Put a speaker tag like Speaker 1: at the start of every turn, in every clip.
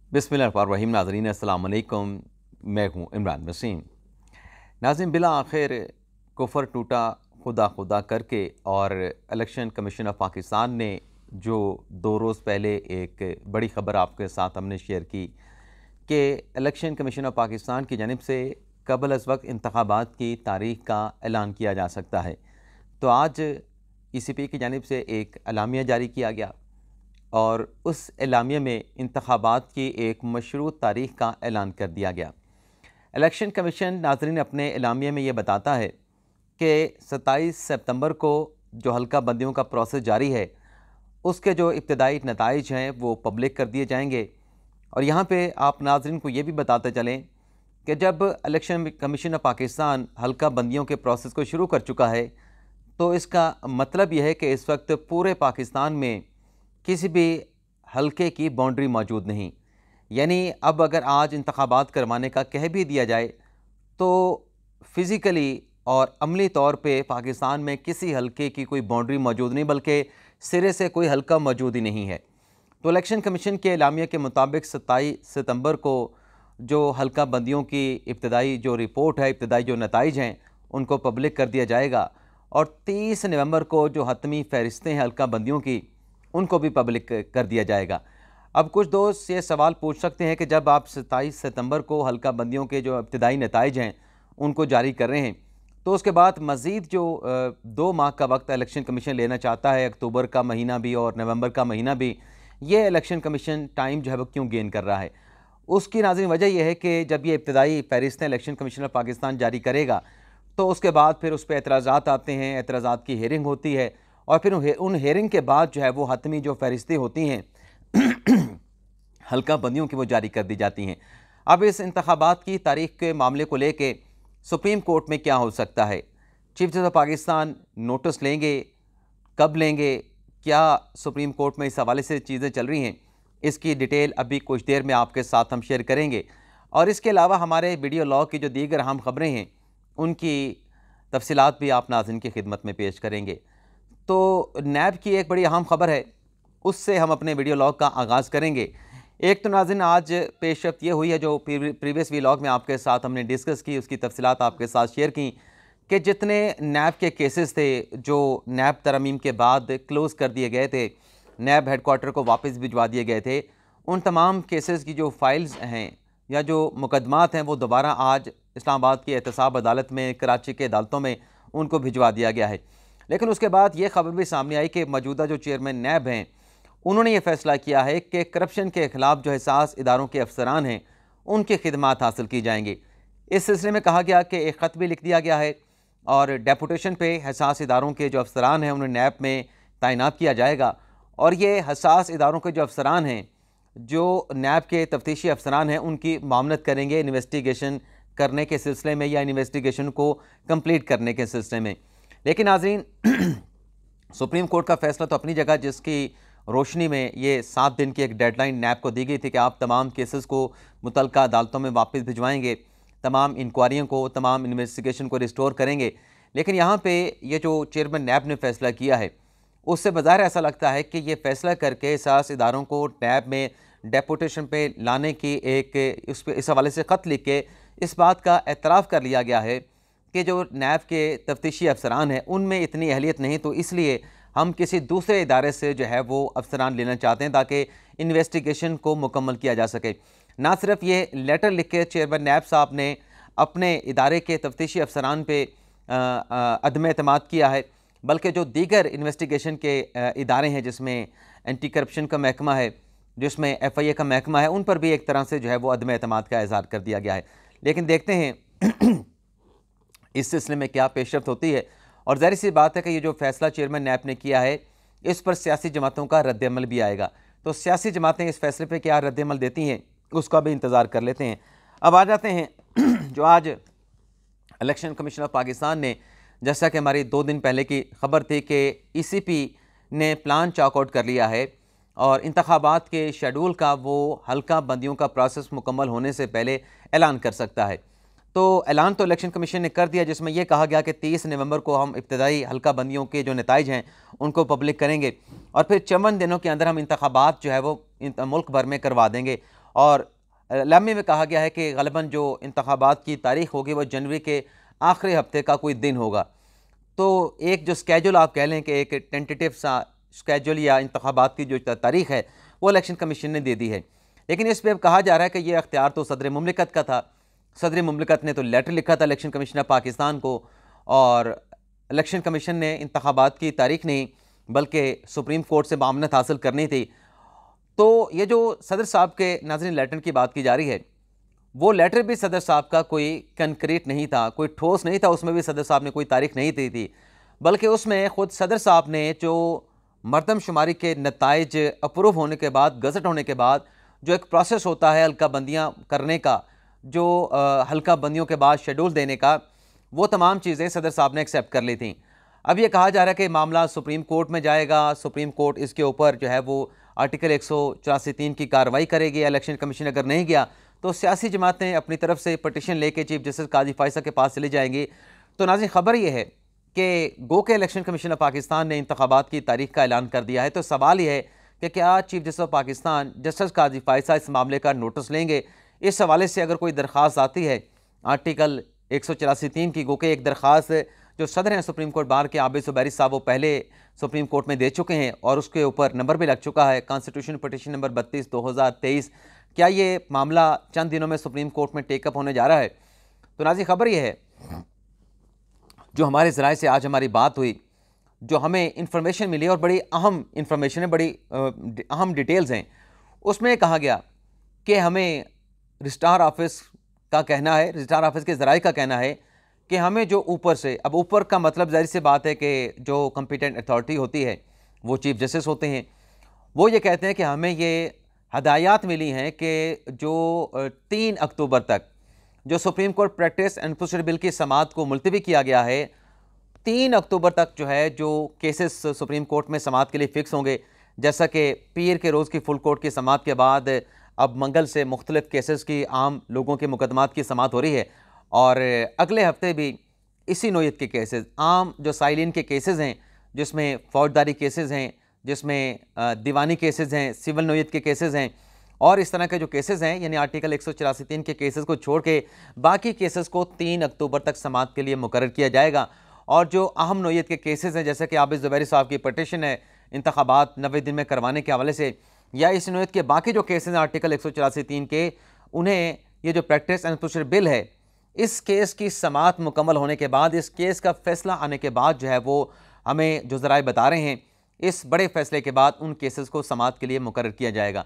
Speaker 1: बिस्मिल्लाहिर्रहमानिर्रहीम। नाज़रीन अस्सलाम वालेकुम। मैं हूँ इमरान वसीम। नाज़रीन, बिला आखिर कुफर टूटा खुदा खुदा करके और इलेक्शन कमीशन ऑफ पाकिस्तान ने जो 2 रोज़ पहले एक बड़ी ख़बर आपके साथ हमने शेयर की कि इलेक्शन कमीशन ऑफ पाकिस्तान की जानिब से कबल अज़ वक्त इंतखाबात की तारीख़ का ऐलान किया जा सकता है। तो आज ECP की जानिब से एक एलामिया जारी किया गया और उस एलामिया में इंतखाबात की एक मशरूत तारीख़ का ऐलान कर दिया गया। इलेक्शन कमीशन नाज़रीन अपने एलामिया में ये बताता है कि 27 सितंबर को जो हल्का बंदियों का प्रोसेस जारी है उसके जो इब्तदाई नताइज हैं वो पब्लिक कर दिए जाएंगे। और यहाँ पे आप नाज़रीन को ये भी बताते चलें कि जब इलेक्शन कमीशन ऑफ पाकिस्तान हल्का बंदियों के प्रोसेस को शुरू कर चुका है तो इसका मतलब यह है कि इस वक्त पूरे पाकिस्तान में किसी भी हलके की बाउंड्री मौजूद नहीं। यानी अब अगर आज इंतखाबात करवाने का कह भी दिया जाए तो फ़िज़िकली और अमली तौर पे पाकिस्तान में किसी हलके की कोई बाउंड्री मौजूद नहीं, बल्कि सिरे से कोई हलका मौजूद ही नहीं है। तो इलेक्शन कमीशन के एलामिया के मुताबिक 27 सितंबर को जो हल्का बंदियों की इब्तदाई जो रिपोर्ट है, इब्तदाई जो नताइज हैं, उनको पब्लिक कर दिया जाएगा और 30 नवंबर को जो हतमी फ़हरिस्तें हैं हल्का बंदियों की, उनको भी पब्लिक कर दिया जाएगा। अब कुछ दोस्त ये सवाल पूछ सकते हैं कि जब आप 27 सितंबर को हल्का बंदियों के जो इब्तदाई नताइज हैं उनको जारी कर रहे हैं तो उसके बाद मज़ीद जो 2 माह का वक्त इलेक्शन कमीशन लेना चाहता है, अक्टूबर का महीना भी और नवंबर का महीना भी, ये इलेक्शन कमीशन टाइम जो है वो क्यों गेन कर रहा है? उसकी नाज़रीन वजह यह है कि जब ये इब्तदाई फ़हरिस्तें इलेक्शन कमीशन ऑफ पाकिस्तान जारी करेगा तो उसके बाद फिर उस पर एतराज़ात आते हैं, एतराज़ात की हेयरिंग होती है और फिर उन हेयरिंग के बाद जो है वो हतमी जो फ़हरिस्तें होती हैं हल्का बंदियों की वो जारी कर दी जाती हैं। अब इस इंतखाबात की तारीख़ के मामले को लेके सुप्रीम कोर्ट में क्या हो सकता है? Chief justice of Pakistan notice लेंगे? कब लेंगे? क्या सुप्रीम कोर्ट में इस हवाले से चीज़ें चल रही हैं? इसकी डिटेल अभी कुछ देर में आपके साथ हम शेयर करेंगे। और इसके अलावा हमारे वीडियो लॉ की जो दीगर अहम ख़बरें हैं उनकी तफसीलात भी आप नाज़रीन की खिदमत में पेश करेंगे। तो नैब की एक बड़ी अहम ख़बर है, उससे हम अपने वीडियो लॉग का आगाज़ करेंगे। एक तो नाज़रीन आज पेशरफ्त ये हुई है जो प्रीवियस व्लॉग में आपके साथ हमने डिस्कस की, उसकी तफसीलात आपके साथ शेयर की कि जितने नैब के केसेस थे जो नैब तरमीम के बाद क्लोज़ कर दिए गए थे, नैब हेडकोार्टर को वापस भिजवा दिए गए थे, उन तमाम केसेस की जो फाइल्स हैं या जो मुकदमात हैं वो दोबारा आज इस्लामाबाद की एहतसाब अदालत में, कराची के अदालतों में उनको भिजवा दिया गया है। लेकिन उसके बाद ये खबर भी सामने आई कि मौजूदा जो चेयरमैन नैब हैं उन्होंने ये फैसला किया है कि करप्शन के ख़िलाफ़ जो हसास इदारों के अफसरान हैं उनकी खिदमात हासिल की जाएंगी। इस सिलसिले में कहा गया कि एक ख़त भी लिख दिया गया है और डेपुटेशन पे हसास इदारों के जो अफसरान हैं उन्हें नैब में तैनात किया जाएगा। और ये हसास इदारों के जो अफसरान हैं, जो नैब के तफ्तीशी अफसरान हैं, उनकी मामलत करेंगे इन्वेस्टिगेशन करने के सिलसिले में या इन्वेस्टिगेशन को कंप्लीट करने के सिलसिले में। लेकिन नाज़रीन सुप्रीम कोर्ट का फैसला तो अपनी जगह, जिसकी रोशनी में ये 7 दिन की एक डेडलाइन नैब को दी गई थी कि आप तमाम केसेस को मुतल्लिका अदालतों में वापस भिजवाएंगे, तमाम इंक्वायरियों को, तमाम इन्वेस्टिगेशन को रिस्टोर करेंगे। लेकिन यहाँ पे ये जो चेयरमैन नैब ने फैसला किया है उससे बज़ाहिर ऐसा लगता है कि ये फैसला करके हसास इदारों को नैब में डेपुटेशन पे लाने की इस हवाले से ख़त लिख के इस बात का एतराफ़ कर लिया गया है कि जो नैब के तफ्तीशी अफसरान हैं उनमें इतनी अहलियत नहीं, तो इसलिए हम किसी दूसरे इदारे से जो है वो अफसरान लेना चाहते हैं ताकि इन्वेस्टिगेशन को मुकम्मल किया जा सके। ना सिर्फ ये लेटर लिख के चेयरमैन नैब साहब ने अपने इदारे के तफ्तीशी अफसरान पे अदम एतमाद किया है, बल्कि जो दीगर इन्वेस्टिगेशन के इदारे हैं जिसमें एंटी करप्शन का महकमा है, जिसमें FIA का महकमा है, उन पर भी एक तरह से जो है वो अदम एतमाद का इज़हार कर दिया गया है। लेकिन देखते हैं इस सिलसिले में क्या पेशरफ्त होती है। और ज़ाहिर सी बात है कि ये जो फैसला चेयरमैन नैब ने किया है इस पर सियासी जमातों का रद्दअमल भी आएगा। तो सियासी जमातें इस फैसले पे क्या रद्दअमल देती हैं उसका भी इंतज़ार कर लेते हैं। अब आ जाते हैं जो आज इलेक्शन कमीशन ऑफ पाकिस्तान ने, जैसा कि हमारी 2 दिन पहले की खबर थी कि ECP ने प्लान चॉकआउट कर लिया है और इंतखाबात के शेड्यूल का वो हल्का बंदियों का प्रोसेस मुकम्मल होने से पहले ऐलान कर सकता है। तो ऐलान तो इलेक्शन कमीशन ने कर दिया जिसमें यह कहा गया कि 30 नवंबर को हम इब्तदाई हल्का बंदियों के जो नताइज हैं उनको पब्लिक करेंगे और फिर 54 दिनों के अंदर हम इंतखाबात जो है वो मुल्क भर में करवा देंगे और लामी में कहा गया है कि ग़ालिबन जो इंतखाबात की तारीख़ होगी वो जनवरी के आखिरी हफ्ते का कोई दिन होगा। तो एक जो स्केड्यूल आप कह लें कि एक टेंटेटिव सा स्केड्यूल या इंतखाबात की जो तारीख़ है वो इलेक्शन कमीशन ने दे दी है। लेकिन इस पर अब कहा जा रहा है कि यह अख्तियार तो सदर मुमलिकत का था। सदर मुमलिकत ने तो लेटर लिखा था इलेक्शन कमीशन ऑफ पाकिस्तान को, और इलेक्शन कमीशन ने इंतखाबात की तारीख़ नहीं बल्कि सुप्रीम कोर्ट से मामनत हासिल करनी थी। तो ये जो सदर साहब के नाज़रीन लेटर की बात की जा रही है, वो लेटर भी सदर साहब का कोई कंक्रीट नहीं था, कोई ठोस नहीं था। उसमें भी सदर साहब ने कोई तारीख नहीं दी थी, बल्कि उसमें ख़ुद सदर साहब ने जो मरदमशुमारी के नताइज अप्रूव होने के बाद, गज़ट होने के बाद जो एक प्रोसेस होता है हल्का बंदियाँ करने का, जो हल्का बंदियों के बाद शेड्यूल देने का, वो तमाम चीज़ें सदर साहब ने एक्सेप्ट कर ली थी। अब ये कहा जा रहा है कि मामला सुप्रीम कोर्ट में जाएगा, सुप्रीम कोर्ट इसके ऊपर जो है वो आर्टिकल 184(3) की कार्रवाई करेगी। इलेक्शन कमीशन अगर नहीं गया तो सियासी जमातें अपनी तरफ से पटिशन लेके चीफ जस्टिस काजी फायसा के पास चली जाएंगी। तो नाज़रीन खबर यह है कि गो के इलेक्शन कमीशन ऑफ पाकिस्तान ने इंतखाबात की तारीख का ऐलान कर दिया है। तो सवाल यह है कि क्या chief justice of Pakistan justice Qazi Faez Isa इस मामले का नोटिस लेंगे। इस हवाले से अगर कोई दरख्वास्त आती है आर्टिकल 184(3) की, गो के एक दरख्वास्त जो सदर हैं सुप्रीम कोर्ट बार के आबिद ज़ुबैरी साहब वो पहले सुप्रीम कोर्ट में दे चुके हैं और उसके ऊपर नंबर भी लग चुका है, कॉन्स्टिट्यूशन पटिशन नंबर 32/2023। क्या ये मामला चंद दिनों में सुप्रीम कोर्ट में टेकअप होने जा रहा है। तो नाज़रीन खबर यह है, जो हमारे ज़राए से आज हमारी बात हुई, जो हमें इंफॉर्मेशन मिली और बड़ी अहम इंफॉर्मेशन है, बड़ी अहम डिटेल्स हैं, उसमें कहा गया कि हमें रजिस्ट्रार ऑफिस का कहना है, रजिस्ट्रार ऑफिस के ज़राए का कहना है कि हमें जो ऊपर से, अब ऊपर का मतलब ज़ाहिर सी बात है कि जो कॉम्पिटेंट अथॉरिटी होती है वो चीफ जस्टिस होते हैं, वो ये कहते हैं कि हमें ये हदायत मिली हैं कि जो 3 अक्टूबर तक जो supreme court practice and procedure bill की समाअत को मुलतवी किया गया है, 3 अक्टूबर तक जो है जो केसेस सुप्रीम कोर्ट में समाअत के लिए फ़िक्स होंगे। जैसा कि पीर के रोज़ की फुल कोर्ट की समाअत के बाद अब मंगल से मुख्तलिफ केसेस की, आम लोगों के मुकदमात की समाअत हो रही है, और अगले हफ्ते भी इसी नोयत के केसेस, आम जो साइलिन के केसेस हैं, जिसमें फौजदारी केसेस हैं, जिसमें दीवानी केसेस हैं, सिविल नोयत के केसेस हैं, और इस तरह के जो केसेस हैं, यानी आर्टिकल 184(3) के केसेस को छोड़ के बाकी केसेस को 3 अक्टूबर तक समाअत के लिए मुकर्रर किया जाएगा। और जो अहम नोयत के केसेस हैं, जैसे कि आबिद ज़ुबैरी साहब की पटिशन है इंतखाबात 90 दिन में करवाने के हवाले से, या इस नोयत के बाकी जो केसेस हैं आर्टिकल 184(3) के, उन्हें ये जो प्रैक्टिस एंड प्रोसीजर बिल है, इस केस की समाअत मुकम्मल होने के बाद, इस केस का फैसला आने के बाद जो है वो हमें जो ज़राए बता रहे हैं, इस बड़े फैसले के बाद उन केसेस को समाअत के लिए मुकर्रर किया जाएगा।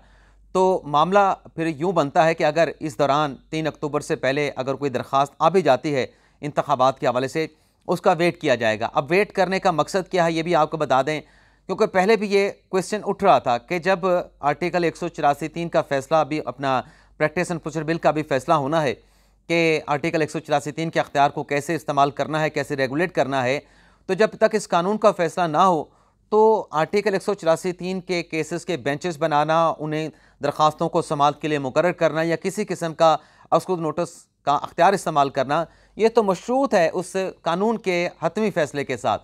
Speaker 1: तो मामला फिर यूँ बनता है कि अगर इस दौरान 3 अक्टूबर से पहले अगर कोई दरख्वास्त आ भी जाती है इंतखाबात के हवाले से, उसका वेट किया जाएगा। अब वेट करने का मकसद क्या है ये भी आपको बता दें, क्योंकि पहले भी ये क्वेश्चन उठ रहा था कि जब आर्टिकल 184(3) का फैसला भी, अपना प्रैक्टिस एंड प्रोसीजर बिल का भी फैसला होना है कि आर्टिकल 184(3) के अख्तियार को कैसे इस्तेमाल करना है, कैसे रेगुलेट करना है, तो जब तक इस कानून का फैसला ना हो तो आर्टिकल 184(3) के केसेस के बेंचेस बनाना, उन्हें दरख्वास्तों को समाअत के लिए मुकर्रर करना या किसी किस्म का अस्कुद नोटिस का अख्तियार इस्तेमाल करना, ये तो मशरूत है उस कानून के हतमी फैसले के साथ।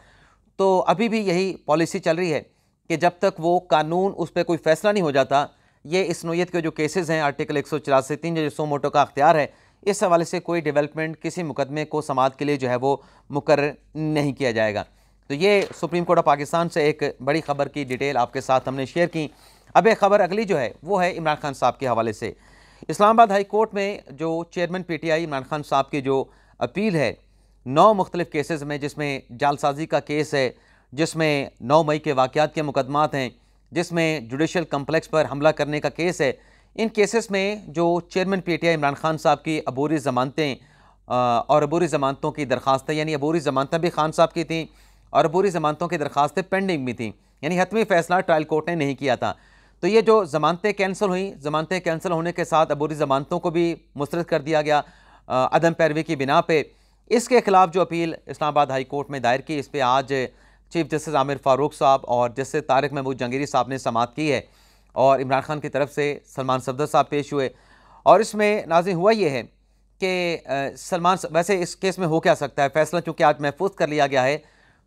Speaker 1: तो अभी भी यही पॉलिसी चल रही है कि जब तक वो कानून, उस पर कोई फैसला नहीं हो जाता, ये इस नोयत के जो केसेस हैं आर्टिकल 184(3) जो सो मोटो का अख्तियार है, इस हवाले से कोई डेवलपमेंट, किसी मुकदमे को समाअत के लिए जो है वो मुकर्रर नहीं किया जाएगा। तो ये सुप्रीम कोर्ट ऑफ पाकिस्तान से एक बड़ी खबर की डिटेल आपके साथ हमने शेयर की। अब एक खबर अगली जो है वो है इमरान खान साहब के हवाले से। इस्लामाबाद हाई कोर्ट में जो चेयरमैन PTI इमरान खान साहब की जो अपील है 9 मुख्तलिफ केसेस में, जिसमें जालसाजी का केस है, जिसमें 9 मई के वाक़यात के मुकदमात हैं, जिसमें जुडिशल कम्प्लेक्स पर हमला करने का केस है, इन केसेस में जो चेयरमैन PTI इमरान खान साहब की अबूरी ज़मानतें और अबूरी ज़मानतों की दरख्वास्तें, यानी अबूरी ज़मानतें भी खान साहब की थीं और अबूरी ज़मानतों की दरख्वास्तें पेंडिंग भी थीं, यानी हतमी फ़ैसला ट्रायल कोर्ट ने नहीं किया था। तो ये जो ज़मानतें कैंसिल हुई, ज़मानतें कैंसिल होने के साथ अबूरी ज़मानतों को भी मुस्तरद कर दिया गया अदम पैरवी की बिना पे। इसके खिलाफ जो अपील इस्लामाबाद हाई कोर्ट में दायर की, इस पर आज चीफ जस्टिस आमिर फ़ारूक साहब और जस्टिस तारिक महमूद जंगीरी साहब ने समाअत की है, और इमरान खान की तरफ से सलमान सफदर साहब पेश हुए। और इसमें नाज़रीन हुआ ये है कि सलमान, वैसे इस केस में हो क्या सकता है, फ़ैसला चूँकि आज महफूज कर लिया गया है,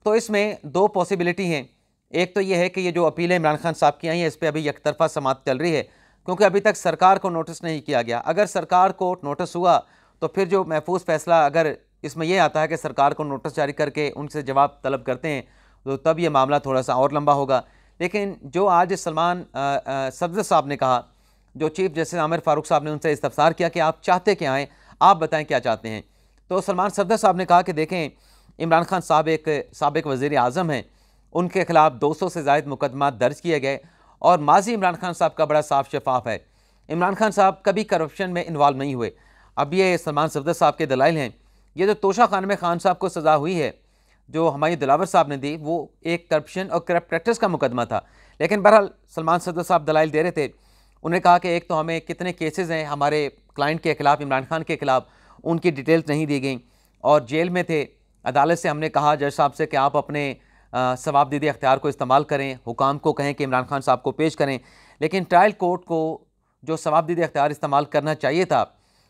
Speaker 1: तो इसमें 2 पॉसिबिलिटी हैं। एक तो ये है कि ये जो अपीलें इमरान खान साहब की आई हैं, इस पर अभी एक तरफा समाअत चल रही है, क्योंकि अभी तक सरकार को नोटिस नहीं किया गया। अगर सरकार को नोटिस हुआ तो फिर जो महफूज फैसला अगर इसमें यह आता है कि सरकार को नोटिस जारी करके उनसे जवाब तलब करते हैं तो तब ये मामला थोड़ा सा और लंबा होगा। लेकिन जो आज सलमान सफदर साहब ने कहा, जो चीफ जस्टिस आमिर फारूक साहब ने उनसे इस्तफसार किया कि आप चाहते क्या हैं, आप बताएं क्या चाहते हैं। तो सलमान सफदर साहब ने कहा कि देखें, इमरान खान साहब एक साबिक वज़ीर आज़म हैं, उनके खिलाफ 200 से ज़ायद मुकदमा दर्ज किए गए और माजी इमरान खान साहब का बड़ा साफ शफाफ है। इमरान खान साहब कभी करप्शन में इन्वॉल्व नहीं हुए। अब ये सलमान सफदर साहब के दलाइल हैं। ये जो तोशा खान में खान साहब को सज़ा हुई है जो हमायूं दिलावर साहब ने दी, वो एक करप्शन और करप्ट प्रैक्टिस का मुकदमा था। लेकिन बहरहाल सलमान सफदर साहब दलाइल दे रहे थे। उन्होंने कहा कि एक तो हमें कितने केसेस हैं हमारे क्लाइंट के खिलाफ, इमरान खान के खिलाफ, उनकी डिटेल्स नहीं दी गई और जेल में थे। अदालत से हमने कहा जज साहब से कि आप अपने सवाबदीदी अख्तियार को इस्तेमाल करें, हुकाम को कहें कि इमरान खान साहब को पेश करें। लेकिन ट्रायल कोर्ट को जो सवाबदीदी अख्तियार इस्तेमाल करना चाहिए था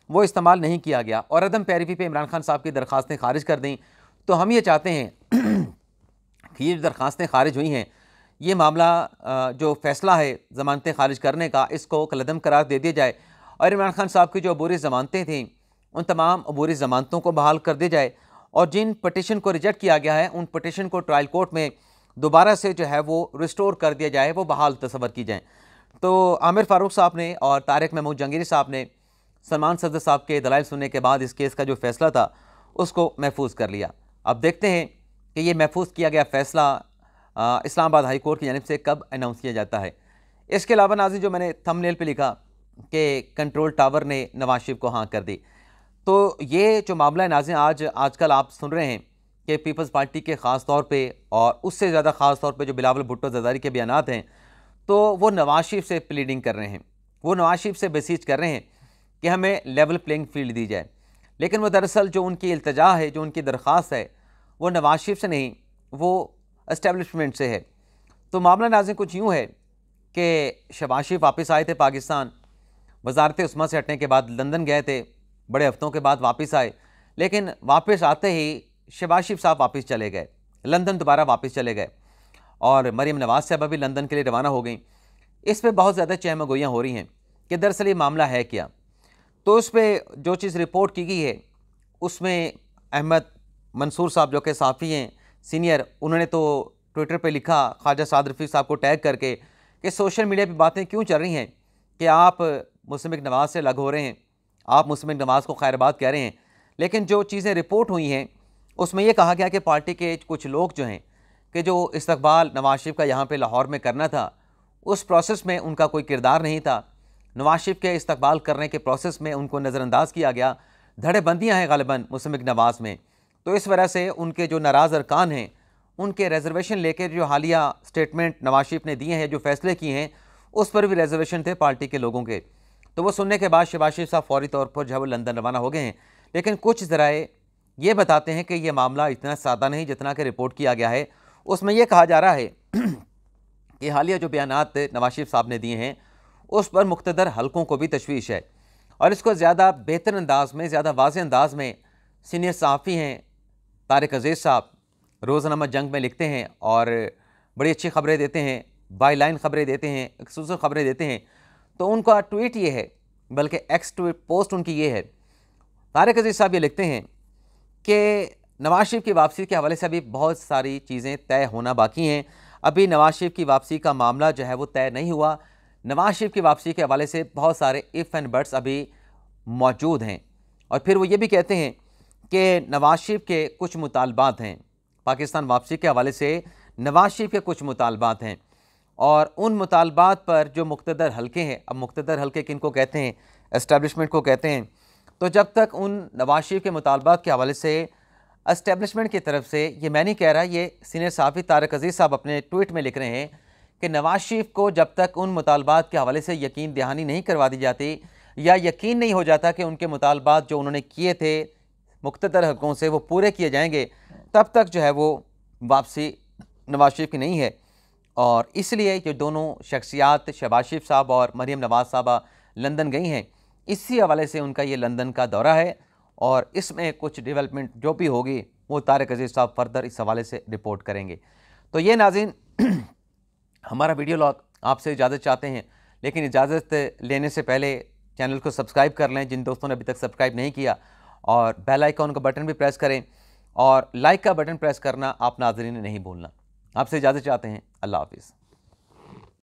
Speaker 1: वो इस्तेमाल नहीं किया गया और अदम पैरवी पे इमरान खान साहब की दरख्वास्तें खारिज कर दी। तो हम ये चाहते हैं कि ये दरख्वास्तें खारिज हुई हैं, ये मामला जो फ़ैसला है ज़मानतें खारिज करने का, इसको कलअदम करार दे दिया जाए और इमरान खान साहब की जो अबूरी ज़मानतें थीं उन तमाम अबूरी ज़मानतों को बहाल कर दिया जाए और जिन पटिशन को रिजेक्ट किया गया है उन पटिशन को ट्रायल कोर्ट में दोबारा से जो है वो रिस्टोर कर दिया जाए, वो बहाल तस्वर की जाए। तो आमिर फारूक साहब ने और तारिक महमूद जहांगीरी साहब ने सलमान सफदर साहब के दलाइल सुनने के बाद इस केस का जो फ़ैसला था उसको महफूज कर लिया। अब देखते हैं कि ये महफूज किया गया फ़ैसला इस्लामाबाद हाई कोर्ट की जानिब से कब अनाउंस किया जाता है। इसके अलावा नाज़रीन, जो मैंने थंबनेल पे लिखा कि कंट्रोल टावर ने नवाज शरीफ को हाँ कर दी, तो ये जो मामला है नाज़रीन, आजकल आप सुन रहे हैं कि पीपल्स पार्टी के ख़ास तौर पे और उससे ज़्यादा ख़ास तौर पे जो बिलावल भुट्टो ज़रदारी के बयानात हैं, तो वो नवाज शरीफ से प्लीडिंग कर रहे हैं, वो नवाज शरीफ से बेसीज कर रहे हैं कि हमें लेवल प्लेइंग फील्ड दी जाए। लेकिन वो दरअसल जो उनकी इल्तिजा है, जो उनकी दरख्वास्त है, वो नवाज शरीफ से नहीं, वो एस्टेब्लिशमेंट से है। तो मामला नाज़रीन कुछ यूँ है कि शहबाज शरीफ वापस आए थे पाकिस्तान, वजारत उस्मा से हटने के बाद लंदन गए थे, बड़े हफ्तों के बाद वापस आए। लेकिन वापस आते ही शहबाज शरीफ साहब वापस चले गए, लंदन दोबारा वापस चले गए और मरीम नवाज साहबा भी लंदन के लिए रवाना हो गई। इस पर बहुत ज़्यादा चहमगोइयाँ हो रही हैं कि दरअसल ये मामला है क्या। तो उस पर जो चीज़ रिपोर्ट की गई है उसमें अहमद मंसूर साहब जो कि साफ़ी हैं सीनियर, उन्होंने तो ट्विटर पे लिखा ख्वाजा साद रफ़ीक साहब को टैग करके कि सोशल मीडिया पे बातें क्यों चल रही हैं कि आप मुस्लिम लीग नवाज़ से अलग हो रहे हैं, आप मुस्लिम लीग नवाज़ को खैरबाद कह रहे हैं। लेकिन जो चीज़ें रिपोर्ट हुई हैं उसमें यह कहा गया कि पार्टी के कुछ लोग जो हैं कि जो इस्तकबाल नवाज शरीफ का यहाँ पर लाहौर में करना था, उस प्रोसेस में उनका कोई किरदार नहीं था। नवाज शरीफ के इस्तकबाल करने के प्रोसेस में उनको नज़रअंदाज किया गया। धड़ेबंदियाँ हैं गालिबन मुस्लिम लीग नवाज़ में, तो इस वजह से उनके जो नाराज़ अरकान हैं उनके रिजर्वेशन लेकर जो हालिया स्टेटमेंट नवाज शरीफ ने दिए हैं, जो फैसले किए हैं, उस पर भी रिजर्वेशन थे पार्टी के लोगों के। तो वो सुनने के बाद शहबाज शरीफ साहब फौरी तौर पर जो है वो लंदन रवाना हो गए हैं। लेकिन कुछ ज़राए ये बताते हैं कि यह मामला इतना सादा नहीं जितना कि रिपोर्ट किया गया है। उसमें यह कहा जा रहा है कि हालिया जो बयानात नवाज शरीफ साहब ने दिए हैं उस पर मुख्तदर हलकों को भी तशवीश है और इसको ज़्यादा बेहतर अंदाज में, ज़्यादा वाज़ेह अंदाज में सीनियर सहाफ़ी हैं तारिक अज़ीज़ साहब, रोज़नामा जंग में लिखते हैं और बड़ी अच्छी खबरें देते हैं, बाई लाइन खबरें देते हैं, एक्सक्लूसिव खबरें देते हैं। तो उनका ट्वीट ये है, बल्कि एक्स ट्वीट पोस्ट उनकी ये है, तारिक अज़ीज़ साहब ये लिखते हैं कि नवाज शरीफ की वापसी के हवाले से अभी बहुत सारी चीज़ें तय होना बाकी हैं। अभी नवाज शरीफ की वापसी का मामला जो है वो तय नहीं हुआ। नवाज शरीफ की वापसी के हवाले से बहुत सारे इफ़ एंड बट्स अभी मौजूद हैं। और फिर वो ये भी कहते हैं कि नवाज शरीफ के कुछ मुतालबात हैं, पाकिस्तान वापसी के हवाले से नवाज शरीफ के कुछ मुतालबात हैं और उन मुतालबात पर जो मुख्तदर हल्के हैं, अब मुख्तदर हल्के किनको कहते हैं, एस्टेब्लिशमेंट को कहते हैं। तो जब तक उन नवाज शरीफ के मुतालबात के हवाले से एस्टेब्लिशमेंट की तरफ से, ये मैं नहीं कह रहा, ये सीनियर सहाफ़ी तारिक अज़ीज़ साहब अपने ट्वीट में लिख रहे हैं कि नवाज शरीफ को जब तक उन मुतालबात के हवाले से यकीन दहानी नहीं करवा दी जाती या यकीन नहीं हो जाता कि उनके मुतालबात जो उन्होंने किए थे मुख्तदर हक़ों से वो पूरे किए जाएंगे, तब तक जो है वो वापसी नवाज शरीफ की नहीं है। और इसलिए ये दोनों शख्सियात शहबाज शरीफ साहब और मरीम नवाज़ साहबा लंदन गई हैं, इसी हवाले से उनका ये लंदन का दौरा है और इसमें कुछ डेवलपमेंट जो भी होगी वो तारिक अज़ीज़ साहब फर्दर इस हवाले से रिपोर्ट करेंगे। तो ये नाज़रीन हमारा वीडियो लॉग आपसे इजाज़त चाहते हैं, लेकिन इजाज़त लेने से पहले चैनल को सब्सक्राइब कर लें जिन दोस्तों ने अभी तक सब्सक्राइब नहीं किया, और बेल आइकॉन का बटन भी प्रेस करें, और लाइक का बटन प्रेस करना आप नाज़रीन ने नहीं भूलना। आपसे इजाज़त चाहते हैं। अल्लाह हाफ़िज़।